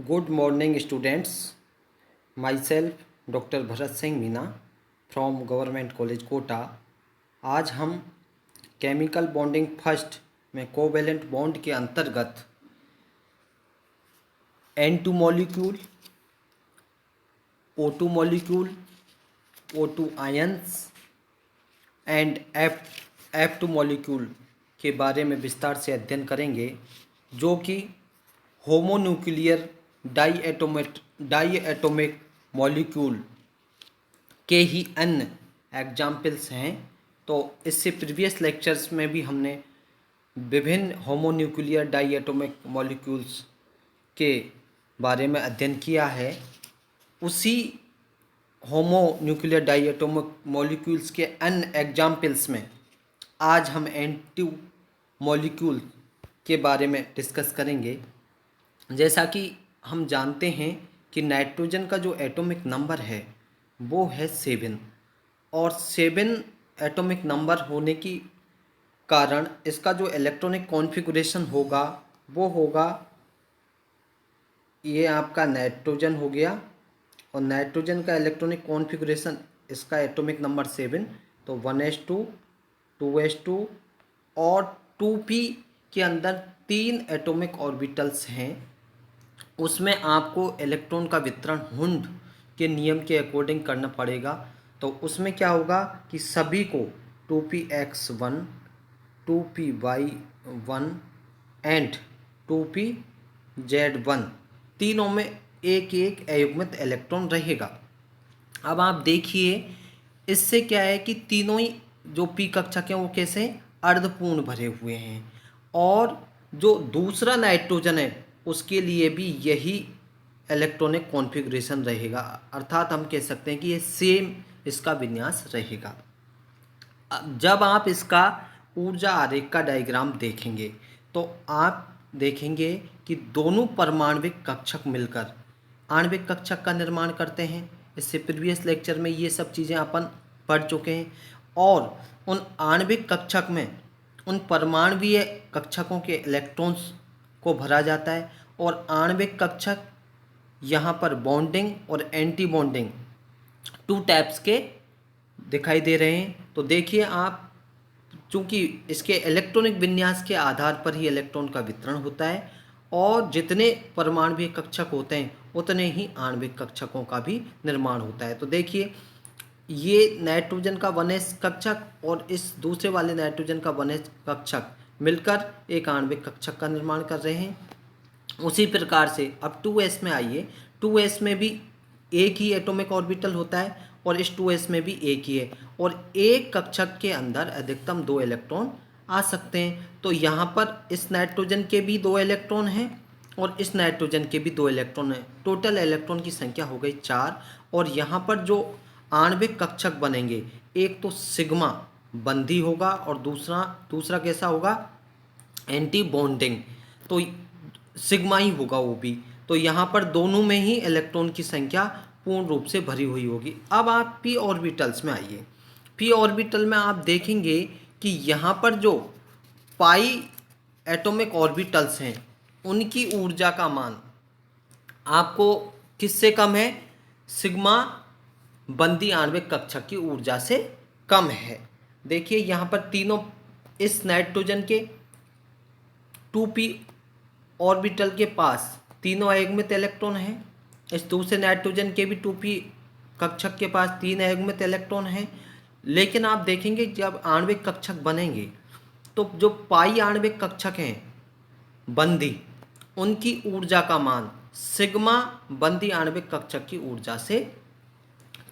Good morning, students. Myself, doctor Bharat Singh Meena from government college Kota. आज हम chemical bonding first में covalent bond के अंतर्गत N2 molecule, O2 molecule, O2 ions and F2 molecule के बारे में विस्तार से अध्ययन करेंगे, जो कि होमोन्यूक्लियर डाई एटोमिक मॉलिक्यूल के ही अन्य एग्जाम्पल्स हैं। तो इससे प्रीवियस लेक्चर्स में भी हमने विभिन्न होमोन्यूक्लियर डाई एटोमिक मॉलिक्यूल्स के बारे में अध्ययन किया है। उसी होमोन्यूक्लियर डाई एटोमिक मॉलिक्यूल्स के अन्य एग्जाम्पल्स में आज हम N2 मॉलिक्यूल के बारे में डिस्कस करेंगे। जैसा कि हम जानते हैं कि नाइट्रोजन का जो एटॉमिक नंबर है वो है 7 और 7 एटॉमिक नंबर होने की कारण इसका जो इलेक्ट्रॉनिक कॉन्फ़िगरेशन होगा वो होगा, ये आपका नाइट्रोजन हो गया और नाइट्रोजन का इलेक्ट्रॉनिक कॉन्फ़िगरेशन इसका एटॉमिक नंबर 7, तो 1s2 2s2 और 2p के अंदर 3 एटॉमिक ऑर्बिटल्स हैं। उसमें आपको इलेक्ट्रॉन का वितरण हुंड के नियम के अकॉर्डिंग करना पड़ेगा। तो उसमें क्या होगा कि सभी को 2px1 2py1 एंड 2pz1 तीनों में एक एक अयुग्मित इलेक्ट्रॉन रहेगा। अब आप देखिए इससे क्या है कि तीनों ही जो पी कक्षक हैं वो कैसे अर्धपूर्ण भरे हुए हैं, और जो दूसरा नाइट्रोजन है उसके लिए भी यही इलेक्ट्रॉनिक कॉन्फ़िगरेशन रहेगा, अर्थात हम कह सकते हैं कि ये सेम इसका विन्यास रहेगा। जब आप इसका ऊर्जा आरेख का डायग्राम देखेंगे तो आप देखेंगे कि दोनों परमाणविक कक्षक मिलकर आणविक कक्षक का निर्माण करते हैं। इससे प्रीवियस लेक्चर में ये सब चीज़ें अपन पढ़ चुके हैं। और उन आणविक कक्षक में उन परमाणवीय कक्षकों के इलेक्ट्रॉन्स को भरा जाता है, और आणविक कक्षक यहाँ पर बॉन्डिंग और एंटी बॉन्डिंग 2 टाइप्स के दिखाई दे रहे हैं। तो देखिए आप, चूँकि इसके इलेक्ट्रॉनिक विन्यास के आधार पर ही इलेक्ट्रॉन का वितरण होता है, और जितने परमाणवीय कक्षक होते हैं उतने ही आणविक कक्षकों का भी निर्माण होता है। तो देखिए ये नाइट्रोजन का 1s कक्षक और इस दूसरे वाले नाइट्रोजन का 1s कक्षक मिलकर एक आणविक कक्षक का निर्माण कर रहे हैं। उसी प्रकार से अब 2s में आइए। 2s में भी एक ही एटॉमिक ऑर्बिटल होता है और इस 2s में भी एक ही है, और एक कक्षक के अंदर अधिकतम 2 इलेक्ट्रॉन आ सकते हैं। तो यहाँ पर इस नाइट्रोजन के भी 2 इलेक्ट्रॉन हैं और इस नाइट्रोजन के भी 2 इलेक्ट्रॉन हैं। टोटल इलेक्ट्रॉन की संख्या हो गई 4। और यहाँ पर जो आणविक कक्षक बनेंगे, एक तो सिग्मा बंधी होगा और दूसरा कैसा होगा, एंटी बॉन्डिंग, तो सिग्मा ही होगा वो भी। तो यहाँ पर दोनों में ही इलेक्ट्रॉन की संख्या पूर्ण रूप से भरी हुई होगी। अब आप पी ऑर्बिटल्स में आइए। पी ऑर्बिटल में आप देखेंगे कि यहाँ पर जो पाई एटॉमिक ऑर्बिटल्स हैं उनकी ऊर्जा का मान आपको किससे कम है, सिग्मा बंदी आणविक कक्षक की ऊर्जा से कम है। देखिए यहाँ पर तीनों, इस नाइट्रोजन के 2p ऑर्बिटल के पास तीनों अयुग्मित इलेक्ट्रॉन हैं। इस दूसरे नाइट्रोजन के भी 2p कक्षक के पास 3 अयुग्मित इलेक्ट्रॉन हैं। लेकिन आप देखेंगे जब आणविक कक्षक बनेंगे तो जो पाई आणविक कक्षक हैं बंदी, उनकी ऊर्जा का मान सिग्मा बंदी आणविक कक्षक की ऊर्जा से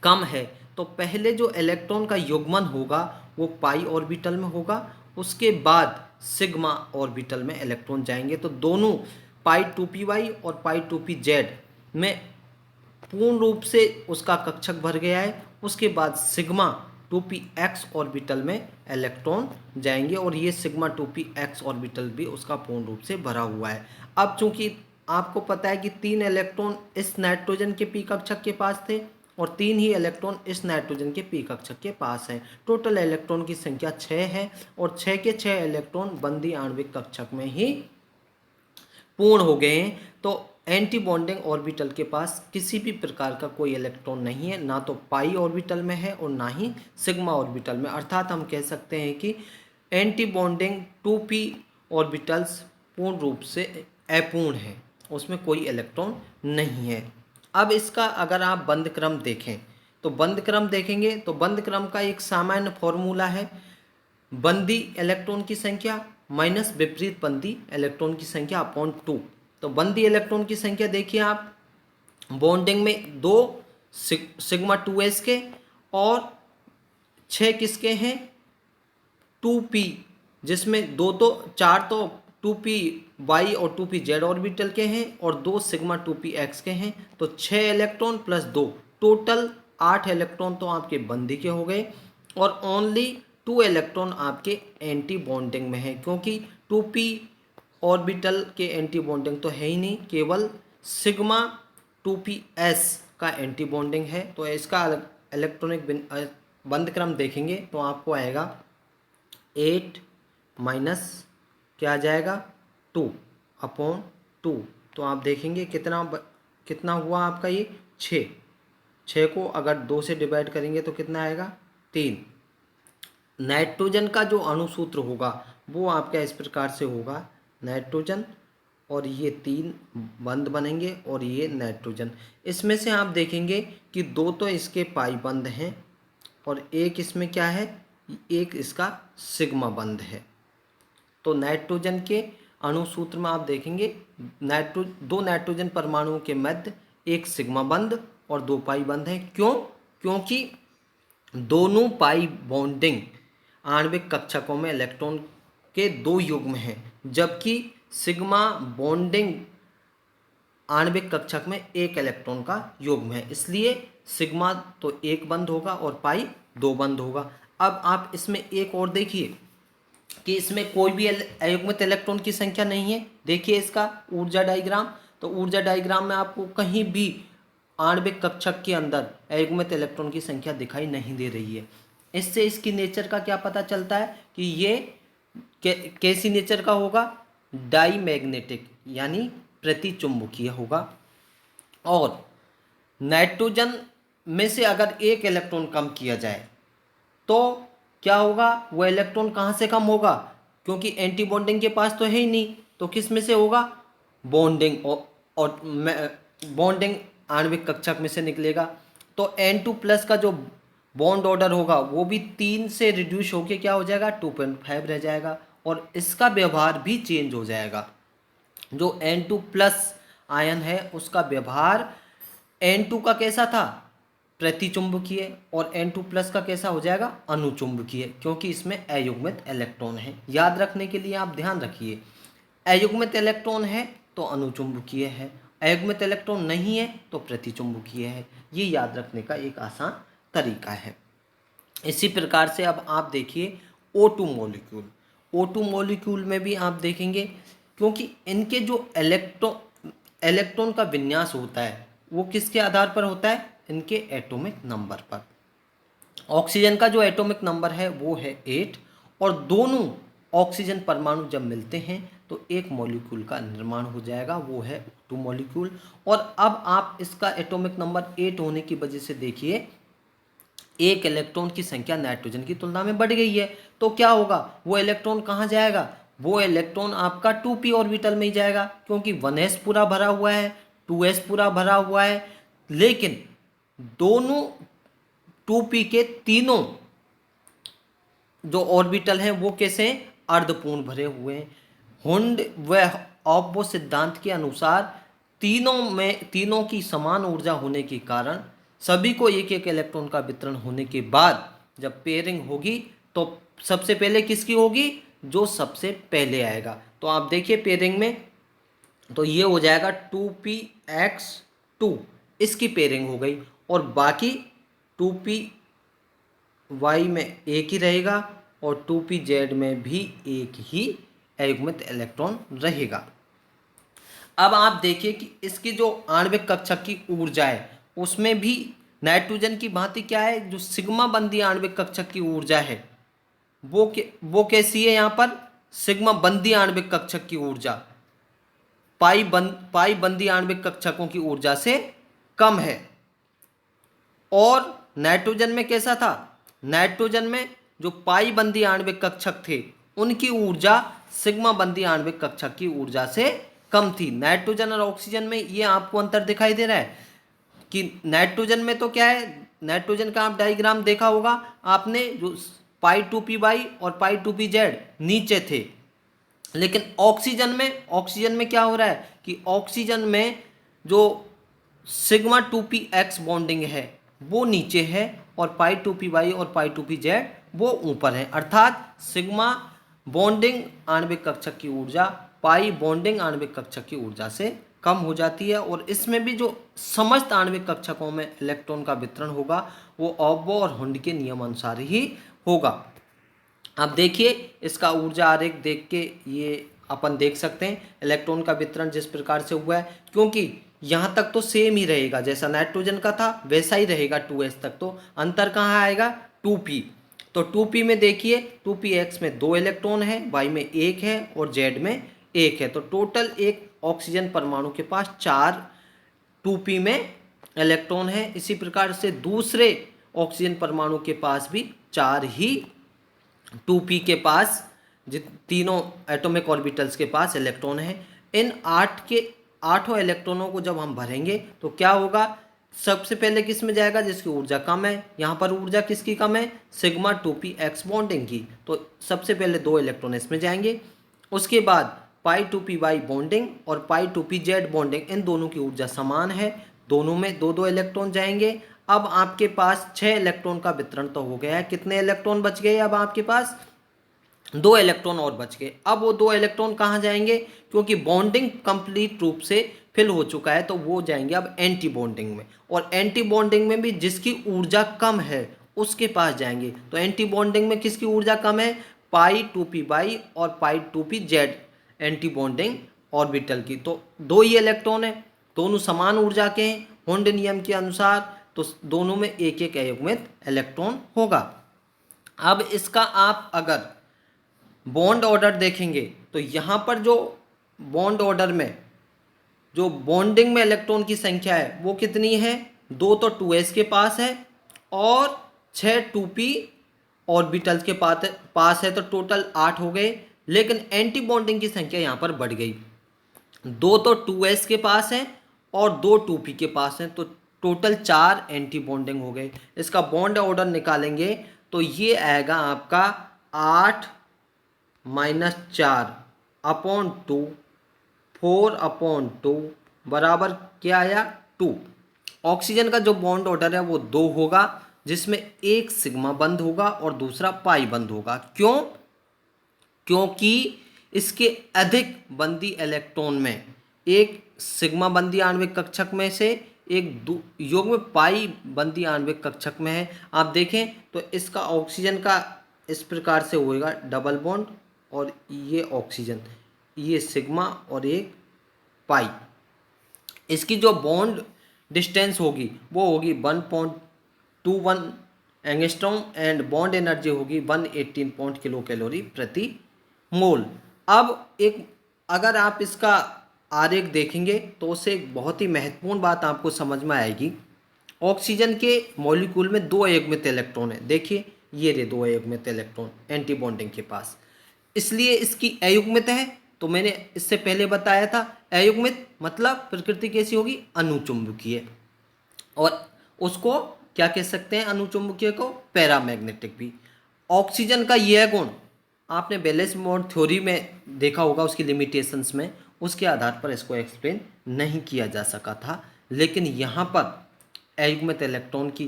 कम है। तो पहले जो इलेक्ट्रॉन का युग्मन होगा वो पाई ऑर्बिटल में होगा, उसके बाद सिग्मा ऑर्बिटल में इलेक्ट्रॉन जाएंगे। तो दोनों पाई 2py और पाई 2pz में पूर्ण रूप से उसका कक्षक भर गया है। उसके बाद सिग्मा 2px ऑर्बिटल में इलेक्ट्रॉन जाएंगे और ये सिग्मा 2px ऑर्बिटल भी उसका पूर्ण रूप से भरा हुआ है। अब चूंकि आपको पता है कि 3 इलेक्ट्रॉन इस नाइट्रोजन के पी कक्षक के पास थे और 3 ही इलेक्ट्रॉन इस नाइट्रोजन के पी कक्षक के पास हैं। टोटल इलेक्ट्रॉन की संख्या 6 है और 6 के 6 इलेक्ट्रॉन बंदी आणविक कक्षक में ही पूर्ण हो गए हैं। तो एंटी बॉन्डिंग ऑर्बिटल के पास किसी भी प्रकार का कोई इलेक्ट्रॉन नहीं है, ना तो पाई ऑर्बिटल में है और ना ही सिग्मा ऑर्बिटल में। अर्थात हम कह सकते हैं कि एंटी बॉन्डिंग 2p ऑर्बिटल्स पूर्ण रूप से अपूर्ण है, उसमें कोई इलेक्ट्रॉन नहीं है। अब इसका अगर आप बंध क्रम देखें तो बंध क्रम देखेंगे तो बंध क्रम का एक सामान्य फॉर्मूला है, बंदी इलेक्ट्रॉन की संख्या माइनस विपरीत बंदी इलेक्ट्रॉन की संख्या अपॉन 2। तो बंदी इलेक्ट्रॉन की संख्या देखिए आप, बॉन्डिंग में 2 सिग्मा 2s के और 6 किसके हैं 2p, जिसमें 4 तो 2p y और 2p z ऑर्बिटल के हैं और 2 सिग्मा 2p x के हैं। तो 6 इलेक्ट्रॉन प्लस 2 टोटल 8 इलेक्ट्रॉन तो आपके बंदी के हो गए और ओनली 2 इलेक्ट्रॉन आपके एंटी बॉन्डिंग में है, क्योंकि 2p ऑर्बिटल के एंटी बॉन्डिंग तो है ही नहीं, केवल सिग्मा 2ps का एंटी बॉन्डिंग है। तो इसका इलेक्ट्रॉनिक बंध क्रम देखेंगे तो आपको आएगा 8 माइनस क्या आ जाएगा 2 अपॉन 2। तो आप देखेंगे कितना हुआ आपका ये 6 को अगर 2 से डिवाइड करेंगे तो कितना आएगा 3। नाइट्रोजन का जो अणुसूत्र होगा वो आपका इस प्रकार से होगा, नाइट्रोजन और ये 3 बंध बनेंगे और ये नाइट्रोजन। इसमें से आप देखेंगे कि 2 तो इसके पाई बंध हैं और एक इसमें क्या है, एक इसका सिग्मा बंध है। तो नाइट्रोजन के अणुसूत्र में आप देखेंगे 2 नाइट्रोजन परमाणुओं के मध्य एक सिग्मा बंध और 2 पाई बंध है। क्यों? क्योंकि दोनों पाई बॉन्डिंग आणविक कक्षकों में इलेक्ट्रॉन के 2 युग्म हैं, जबकि सिग्मा बॉन्डिंग आणविक कक्षक में 1 इलेक्ट्रॉन का युग्म है, इसलिए सिग्मा तो 1 बंध होगा और पाई 2 बंध होगा। अब आप इसमें एक और देखिए कि इसमें कोई भी अयुग्मित इलेक्ट्रॉन की संख्या नहीं है। देखिए इसका ऊर्जा डायग्राम, तो ऊर्जा डायग्राम में आपको कहीं भी आणविक कक्षक के अंदर अयुग्मित इलेक्ट्रॉन की संख्या दिखाई नहीं दे रही है। इससे इसकी नेचर का क्या पता चलता है कि ये कैसी नेचर का होगा, डाईमैग्नेटिक यानी प्रतिचुंबकीय होगा। और नाइट्रोजन में से अगर एक इलेक्ट्रॉन कम किया जाए तो क्या होगा, वो इलेक्ट्रॉन कहाँ से कम होगा, क्योंकि एंटी बॉन्डिंग के पास तो है ही नहीं, तो किस में से होगा, बॉन्डिंग और बॉन्डिंग आणविक कक्षक में से निकलेगा। तो N2 प्लस का जो बॉन्ड ऑर्डर होगा वो भी 3 से रिड्यूस होके क्या हो जाएगा 2.5 रह जाएगा और इसका व्यवहार भी चेंज हो जाएगा। जो N2 प्लस आयन है उसका व्यवहार N2 का कैसा था, प्रतिचुंबकीय, और N2 प्लस का कैसा हो जाएगा, अनुचुंबकीय, क्योंकि इसमें अयुग्मित इलेक्ट्रॉन है। याद रखने के लिए आप ध्यान रखिए, अयुग्मित इलेक्ट्रॉन है तो अनुचुंबकीय है, अयुग्मित इलेक्ट्रॉन नहीं है तो प्रतिचुंबकीय है। ये याद रखने का एक आसान तरीका है। इसी प्रकार से अब आप देखिए O2 मॉलिक्यूल, O2 मॉलिक्यूल में भी आप देखेंगे क्योंकि इनके जो इलेक्ट्रॉन का विन्यास होता है वो किसके आधार पर होता है, इनके एटॉमिक नंबर पर। ऑक्सीजन का जो एटॉमिक नंबर है वो है 8 और दोनों ऑक्सीजन परमाणु जब मिलते हैं तो एक मॉलिक्यूल का निर्माण हो जाएगा, वो है O2 मॉलिक्यूल। और अब आप इसका एटॉमिक नंबर 8 होने की वजह से देखिए एक इलेक्ट्रॉन की संख्या नाइट्रोजन की तुलना में बढ़ गई है, तो क्या होगा, वो इलेक्ट्रॉन कहाँ जाएगा, वो इलेक्ट्रॉन आपका 2p ऑर्बिटल में ही जाएगा, क्योंकि 1s पूरा भरा हुआ है, 2s पूरा भरा हुआ है, लेकिन दोनों 2p के तीनों जो ऑर्बिटल हैं वो कैसे अर्धपूर्ण भरे हुए हैं। हुंड व ऑब्बो सिद्धांत के अनुसार तीनों की समान ऊर्जा होने के कारण सभी को एक एक इलेक्ट्रॉन का वितरण होने के बाद जब पेयरिंग होगी तो सबसे पहले किसकी होगी, जो सबसे पहले आएगा। तो आप देखिए पेयरिंग में तो ये हो जाएगा 2px2, इसकी पेयरिंग हो गई और बाकी 2py में एक ही रहेगा और 2pz में भी एक ही अयुग्मित इलेक्ट्रॉन रहेगा। अब आप देखिए कि इसकी जो आणविक कक्षक की ऊर्जा है उसमें भी नाइट्रोजन की भांति क्या है, जो सिग्मा बंदी आणविक कक्षक की ऊर्जा है वो कैसी है, यहाँ पर सिग्मा बंदी आणविक कक्षक की ऊर्जा पाई बंदी आणविक कक्षकों की ऊर्जा से कम है। और नाइट्रोजन में कैसा था? नाइट्रोजन में जो पाई बंदी आणविक कक्षक थे उनकी ऊर्जा सिग्मा बंदी आणविक कक्षक की ऊर्जा से कम थी। नाइट्रोजन और ऑक्सीजन में ये आपको अंतर दिखाई दे रहा है कि नाइट्रोजन में तो क्या है, नाइट्रोजन का आप डायग्राम देखा होगा आपने, जो पाई 2p और पाई 2pz नीचे थे। लेकिन ऑक्सीजन में क्या हो रहा है कि ऑक्सीजन में जो सिग्मा 2px बॉन्डिंग है वो नीचे है और पाई 2py और पाई 2pz वो ऊपर है। अर्थात सिग्मा बॉन्डिंग आणविक कक्षक की ऊर्जा पाई बॉन्डिंग आणविक कक्षक की ऊर्जा से कम हो जाती है। और इसमें भी जो समस्त आणविक कक्षकों में इलेक्ट्रॉन का वितरण होगा वो ऑब्बो और हुंड के नियम अनुसार ही होगा। अब देखिए इसका ऊर्जा आरेख देख के ये अपन देख सकते हैं इलेक्ट्रॉन का वितरण जिस प्रकार से हुआ है, क्योंकि यहाँ तक तो सेम ही रहेगा, जैसा नाइट्रोजन का था वैसा ही रहेगा 2s तक। तो अंतर कहाँ आएगा? 2p। तो 2p में देखिए 2px में 2 इलेक्ट्रॉन है, y में 1 है और z में 1 है। तो टोटल एक ऑक्सीजन परमाणु के पास 4 2p में इलेक्ट्रॉन है। इसी प्रकार से दूसरे ऑक्सीजन परमाणु के पास भी 4 ही 2p के पास तीनों एटॉमिक ऑर्बिटल्स के पास इलेक्ट्रॉन है। इन 8 इलेक्ट्रॉनों को जब हम भरेंगे तो क्या होगा? सबसे पहले किस में जाएगा? जिसकी ऊर्जा कम है। यहाँ पर ऊर्जा किसकी कम है? सिग्मा 2px बॉन्डिंग की। तो सबसे पहले 2 इलेक्ट्रॉन इसमें जाएंगे। उसके बाद पाई 2py बॉन्डिंग और पाई 2pz बॉन्डिंग, इन दोनों की ऊर्जा समान है, दोनों में 2 इलेक्ट्रॉन जाएंगे। अब आपके पास 6 इलेक्ट्रॉन का वितरण तो हो गया है। कितने इलेक्ट्रॉन बच गए? अब आपके पास 2 इलेक्ट्रॉन और बच गए। अब वो 2 इलेक्ट्रॉन कहाँ जाएंगे? क्योंकि बॉन्डिंग कंप्लीट रूप से फिल हो चुका है तो वो जाएंगे अब एंटी बॉन्डिंग में। और एंटी बॉन्डिंग में भी जिसकी ऊर्जा कम है उसके पास जाएंगे। तो एंटी बॉन्डिंग में किसकी ऊर्जा कम है? पाई 2py और पाई 2pz एंटी बॉन्डिंग ऑर्बिटल की। तो 2 ही इलेक्ट्रॉन है, दोनों समान ऊर्जा के हैं हुंड नियम के अनुसार, तो दोनों में एक एक अयुग्मित इलेक्ट्रॉन होगा। अब इसका आप अगर बॉन्ड ऑर्डर देखेंगे तो यहाँ पर जो बॉन्ड ऑर्डर में जो बॉन्डिंग में इलेक्ट्रॉन की संख्या है वो कितनी है? 2 तो 2s के पास है और 6 2p ऑर्बिटल्स के पास है, तो टोटल 8 हो गए। लेकिन एंटी बॉन्डिंग की संख्या यहाँ पर बढ़ गई, 2 तो 2s के पास है और 2 2p के पास है, तो टोटल 4 एंटी बॉन्डिंग हो गए। इसका बॉन्ड ऑर्डर निकालेंगे तो ये आएगा आपका 8 - 4 अपॉन 2 4/2 बराबर क्या आया? 2। ऑक्सीजन का जो बॉन्ड ऑर्डर है वो 2 होगा, जिसमें एक सिग्मा बंद होगा और दूसरा पाई बंद होगा। क्यों? क्योंकि इसके अधिक बंदी इलेक्ट्रॉन में एक सिग्मा बंदी आणविक कक्षक में से एक युग्म पाई बंदी आणविक कक्षक में है। आप देखें तो इसका ऑक्सीजन का इस प्रकार से होएगा डबल बॉन्ड, और ये ऑक्सीजन, ये सिग्मा और एक पाई। इसकी जो बॉन्ड डिस्टेंस होगी वो होगी 1.21 एंगस्ट्रॉम एंड बॉन्ड एनर्जी होगी 118 किलो कैलोरी प्रति मोल। अब एक अगर आप इसका आरेख देखेंगे तो उससे एक बहुत ही महत्वपूर्ण बात आपको समझ में आएगी। ऑक्सीजन के मॉलिक्यूल में 2 अयुग्मित इलेक्ट्रॉन है। देखिए ये रे 2 अयुग्मित इलेक्ट्रॉन एंटी बॉन्डिंग के पास, इसलिए इसकी अयुग्मित है। तो मैंने इससे पहले बताया था अयुग्मित मतलब प्रकृति कैसी होगी? अनुचुंबकीय। और उसको क्या कह सकते हैं? अनुचुंबकीय को पैरामैग्नेटिक भी। ऑक्सीजन का यह गुण आपने बैलेंस मोड थ्योरी में देखा होगा, उसकी लिमिटेशंस में, उसके आधार पर इसको एक्सप्लेन नहीं किया जा सका था। लेकिन यहाँ पर अयुग्मित इलेक्ट्रॉन की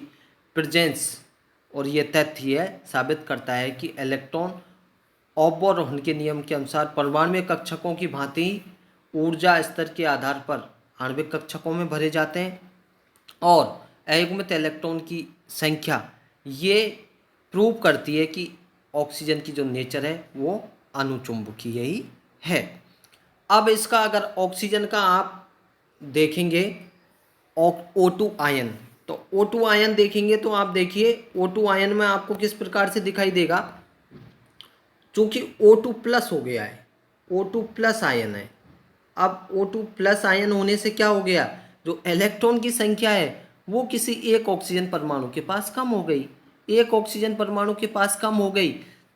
प्रेजेंस और ये तथ्य साबित करता है कि इलेक्ट्रॉन ऑब्बो हुंड के नियम के अनुसार परमाणु कक्षकों की भांति ऊर्जा स्तर के आधार पर आणविक कक्षकों में भरे जाते हैं। और अयुग्मित इलेक्ट्रॉन की संख्या ये प्रूव करती है कि ऑक्सीजन की जो नेचर है वो अनुचुंबकीय ही है। अब इसका अगर ऑक्सीजन का आप देखेंगे O2 आयन, तो O2 आयन देखेंगे तो आप देखिए O2 आयन में आपको किस प्रकार से दिखाई देगा? चूँकि O2 प्लस हो गया है, O2 प्लस आयन है। अब O2 प्लस आयन होने से क्या हो गया, जो इलेक्ट्रॉन की संख्या है वो किसी एक ऑक्सीजन परमाणु के पास कम हो गई, एक ऑक्सीजन परमाणु के पास कम हो गई,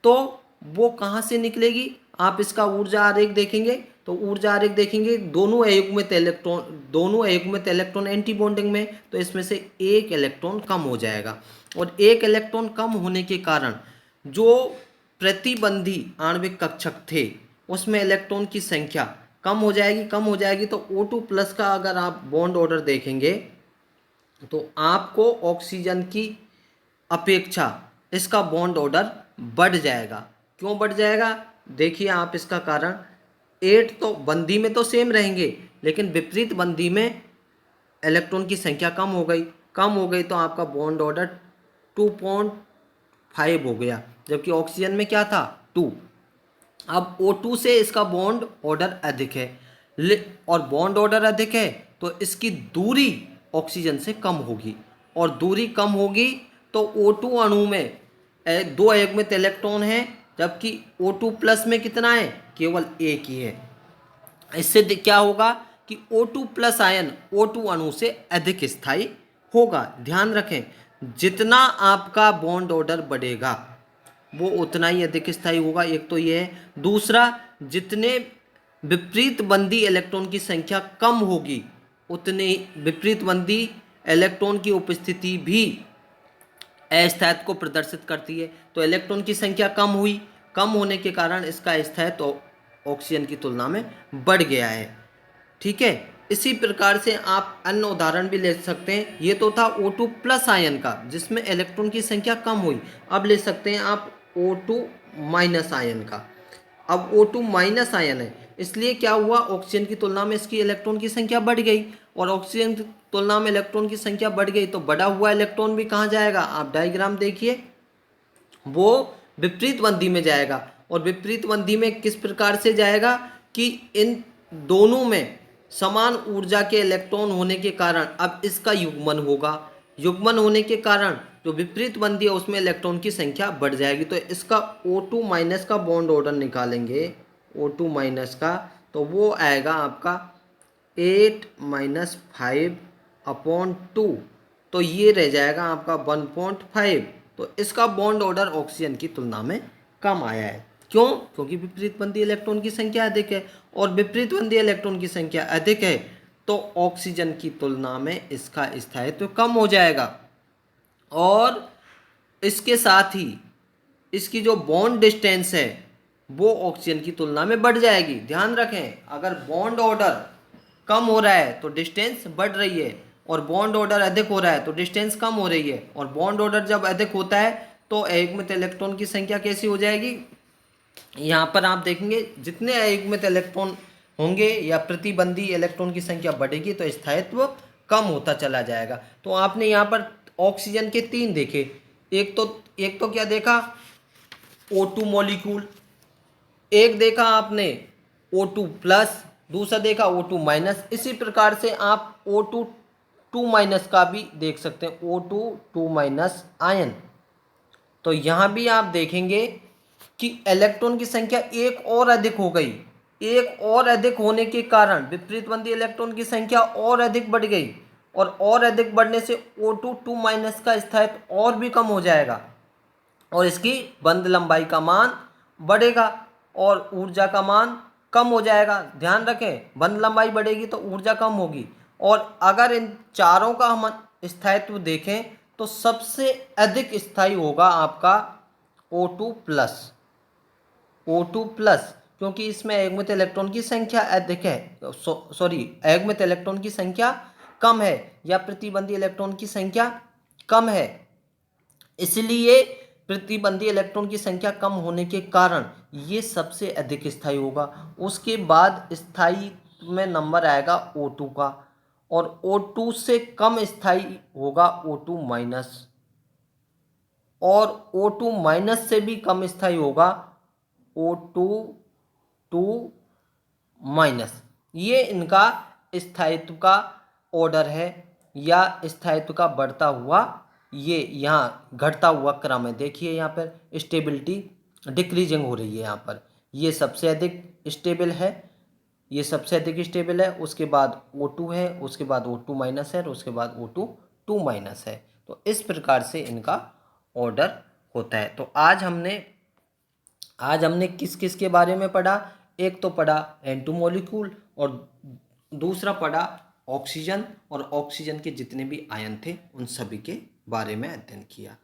तो वो कहाँ से निकलेगी। आप इसका ऊर्जा आरेख देखेंगे तो ऊर्जा आरेख देखेंगे, दोनों अयुग्मित इलेक्ट्रॉन एंटी बॉन्डिंग में, तो इसमें से एक इलेक्ट्रॉन कम हो जाएगा। और एक इलेक्ट्रॉन कम होने के कारण जो प्रतिबंधी आणविक कक्षक थे उसमें इलेक्ट्रॉन की संख्या कम हो जाएगी। तो O2 प्लस का अगर आप बॉन्ड ऑर्डर देखेंगे तो आपको ऑक्सीजन की अपेक्षा इसका बॉन्ड ऑर्डर बढ़ जाएगा। क्यों बढ़ जाएगा, देखिए आप इसका कारण, 8 तो बंदी में तो सेम रहेंगे लेकिन विपरीत बंदी में इलेक्ट्रॉन की संख्या कम हो गई तो आपका बॉन्ड ऑर्डर 2.5 हो गया, जबकि ऑक्सीजन में क्या था 2। अब O2 से इसका बॉन्ड ऑर्डर अधिक है और बॉन्ड ऑर्डर अधिक है तो इसकी दूरी ऑक्सीजन से कम होगी, और दूरी कम होगी तो O2 अणु में 2 अयुग्मित इलेक्ट्रॉन हैं, जबकि O2 प्लस में कितना है, केवल एक ही है। इससे क्या होगा कि O2 प्लस आयन O2 अणु से अधिक स्थायी होगा। ध्यान रखें, जितना आपका बॉन्ड ऑर्डर बढ़ेगा वो उतना ही अधिक स्थायी होगा, एक तो ये है। दूसरा, जितने विपरीत बंदी इलेक्ट्रॉन की संख्या कम होगी उतने विपरीत बंदी इलेक्ट्रॉन की उपस्थिति भी अस्थायित्व को प्रदर्शित करती है। तो इलेक्ट्रॉन की संख्या कम होने के कारण इसका अस्थायित्व ऑक्सीजन की तुलना में बढ़ गया है। ठीक है, इसी प्रकार से आप अन्य उदाहरण भी ले सकते हैं। ये तो था O2 प्लस आयन का जिसमें इलेक्ट्रॉन की संख्या कम हुई। अब ले सकते हैं आप O2 माइनस आयन का। अब O2 माइनस आयन है, इसलिए क्या हुआ, ऑक्सीजन की तुलना में इसकी इलेक्ट्रॉन की संख्या बढ़ गई, और ऑक्सीजन की तुलना में इलेक्ट्रॉन की संख्या बढ़ गई तो बढ़ा हुआ इलेक्ट्रॉन भी कहाँ जाएगा, आप डायग्राम देखिए, वो विपरीत बंदी में जाएगा। और विपरीत बंदी में किस प्रकार से जाएगा कि इन दोनों में समान ऊर्जा के इलेक्ट्रॉन होने के कारण अब इसका युग्मन होगा। युग्मन होने के कारण जो विपरीत बंदी है उसमें इलेक्ट्रॉन की संख्या बढ़ जाएगी। तो इसका O2 माइनस का बॉन्ड ऑर्डर निकालेंगे, O2 माइनस का, तो वो आएगा आपका 8 माइनस 5/2, तो ये रह जाएगा आपका 1.5। तो इसका बॉन्ड ऑर्डर ऑक्सीजन की तुलना में कम आया है। क्यों, क्योंकि विपरीत बंदी इलेक्ट्रॉन की संख्या अधिक है, और विपरीत बंदी इलेक्ट्रॉन की संख्या अधिक है तो ऑक्सीजन की तुलना में इसका स्थायित्व कम हो जाएगा, और इसके साथ ही इसकी जो बॉन्ड डिस्टेंस है वो ऑक्सीजन की तुलना में बढ़ जाएगी। ध्यान रखें, अगर बॉन्ड ऑर्डर कम हो रहा है तो डिस्टेंस बढ़ रही है, और बॉन्ड ऑर्डर अधिक हो रहा है तो डिस्टेंस कम हो रही है। और बॉन्ड ऑर्डर जब अधिक होता है तो अयुग्मित इलेक्ट्रॉन की संख्या कैसी हो जाएगी, यहाँ पर आप देखेंगे जितने अयुग्मित इलेक्ट्रॉन होंगे या प्रतिबंधी इलेक्ट्रॉन की संख्या बढ़ेगी तो स्थायित्व कम होता चला जाएगा। तो आपने यहाँ पर ऑक्सीजन के 3 देखे, एक तो क्या देखा, O2 मॉलिक्यूल, एक देखा आपने O2 प्लस, दूसरा देखा O2 माइनस। इसी प्रकार से आप O2 2 माइनस का भी देख सकते हैं, O2 2 माइनस आयन। तो यहाँ भी आप देखेंगे कि इलेक्ट्रॉन की संख्या एक और अधिक हो गई, एक और अधिक होने के कारण विपरीत बंदी इलेक्ट्रॉन की संख्या और अधिक बढ़ गई, और अधिक बढ़ने से O2 2 माइनस का स्थायित्व और भी कम हो जाएगा, और इसकी बंध लंबाई का मान बढ़ेगा और ऊर्जा का मान कम हो जाएगा। ध्यान रखें, बंध लंबाई बढ़ेगी तो ऊर्जा कम होगी। और अगर इन चारों का हम स्थायित्व देखें तो सबसे अधिक स्थायी होगा आपका O2 प्लस, O2 प्लस, क्योंकि इसमें अयुग्मित इलेक्ट्रॉन की संख्या अधिक है, अयुग्मित इलेक्ट्रॉन की संख्या कम है या प्रतिबंधी इलेक्ट्रॉन की संख्या कम है, इसलिए प्रतिबंधी इलेक्ट्रॉन की संख्या कम होने के कारण ये सबसे अधिक स्थायी होगा। उसके बाद स्थायी में नंबर आएगा O2 का, और O2 से कम स्थायी होगा O2 माइनस, और O2 माइनस से भी कम स्थायी होगा O2 2 माइनस। ये इनका स्थायित्व का ऑर्डर है या स्थायित्व का बढ़ता हुआ, ये यहाँ घटता हुआ क्रम है। देखिए यहाँ पर स्टेबिलिटी डिक्रीजिंग हो रही है, यहाँ पर ये सबसे अधिक स्टेबल है ये सबसे अधिक स्टेबल है, उसके बाद O2 है, उसके बाद O2 माइनस है और उसके बाद O2 2 माइनस है। तो इस प्रकार से इनका ऑर्डर होता है। तो आज हमने किस किस के बारे में पढ़ा? एक तो पढ़ा N2 मॉलिक्यूल और दूसरा पढ़ा ऑक्सीजन, और ऑक्सीजन के जितने भी आयन थे उन सभी के बारे में अध्ययन किया।